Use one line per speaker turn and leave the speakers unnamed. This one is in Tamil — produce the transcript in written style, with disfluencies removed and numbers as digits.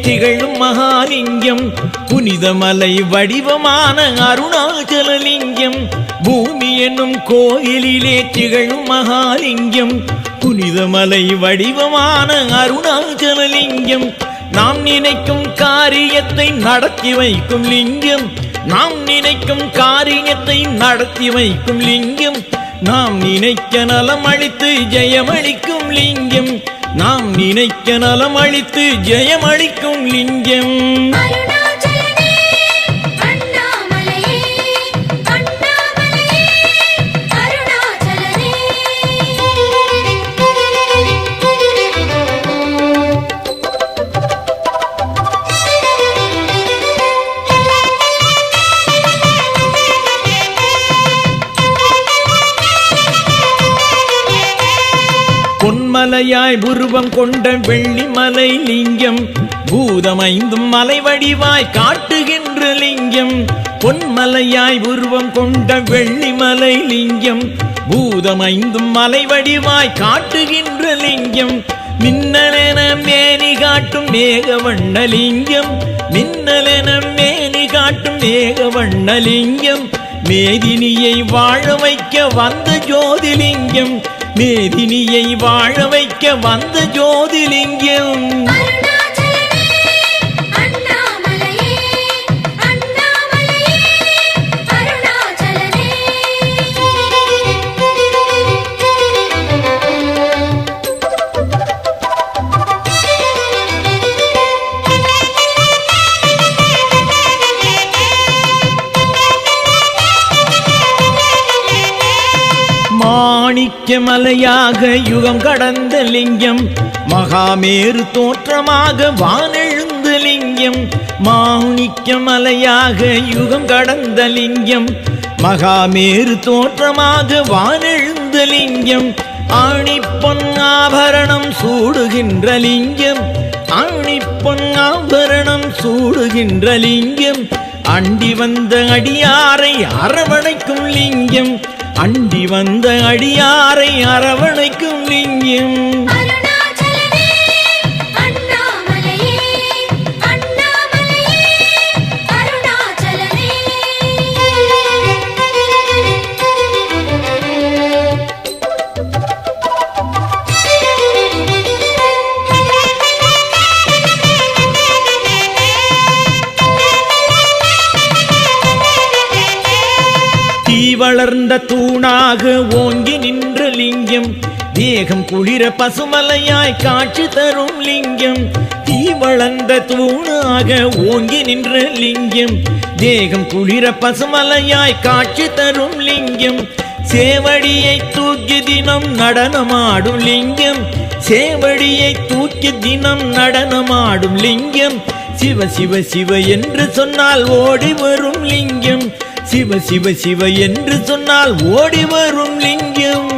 திகழும் மகாலிங்கம் புனிதமலை வடிவமான அருணாச்சலலிங்கம் பூமி என்னும் கோயிலிலே திகழும் மகாலிங்கம் புனிதமலை வடிவமான அருணாச்சலலிங்கம் நாம் நினைக்கும் காரியத்தை நடத்தி வைக்கும் லிங்கம் நாம் நினைக்கும் காரியத்தை நடத்தி வைக்கும் லிங்கம் நாம் நினைக்க நலம் அளித்து ஜெயமளிக்கும் லிங்கம் நாம் நினைக்க நலம் அளித்து ஜெயமளிக்கும் லிங்கம் பொன்மலையாய் உருவம் கொண்ட வெள்ளிமலை லிங்கம் பூதமைந்தும் மலை வடிவாய் காட்டுகின்ற லிங்கம் பொன்மலையாய் உருவம் கொண்ட வெள்ளிமலை லிங்கம் பூதமைந்தும் மலை வடிவாய் காட்டுகின்ற லிங்கம் மின்னலென மேனி காட்டும் மேகவண்ணலிங்கம் மின்னலென மேனி காட்டும் மேகவண்ணலிங்கம் மேதினியை வாழ வைக்க வந்த ஜோதிலிங்கம் மேதினியை வாழ வைக்க வந்த ஜோதிலிங்கம் மாணிக்கமலையாக யுகம் கடந்த லிங்கம் மகாமேரு தோற்றமாக வானெழுந்த லிங்கம் மாணிக்கமலையாக யுகம் கடந்த லிங்கம் மகாமேரு தோற்றமாக வானெழுந்த லிங்கம் ஆணிப்பொன் ஆபரணம் சூடுகின்ற லிங்கம் ஆணிப்பொன் ஆபரணம் சூடுகின்ற லிங்கம் அண்டி வந்த அடியாரை அரவணைக்கும் லிங்கம் அண்டி வந்த அடியாரை அரவணைக்கும் லிங்கம் வளர்ந்த தூணாக ஓங்கி நின்ற லிங்கம் தேகம் குளிர பசுமலையாய் காட்சி தரும் லிங்கம் தீ வளர்ந்த தூணாக ஓங்கி நின்ற லிங்கம் தேகம் குளிர பசுமலையாய் காட்சி தரும் லிங்கம் சேவடியை தூக்கி தினம் நடனமாடும் லிங்கம் சேவடியை தூக்கி தினம் நடனமாடும் லிங்கம் சிவ சிவ சிவ என்று சொன்னால் ஓடி வரும் லிங்கம் சிவ சிவ சிவ என்று சொன்னால் ஓடி வரும் லிங்கம்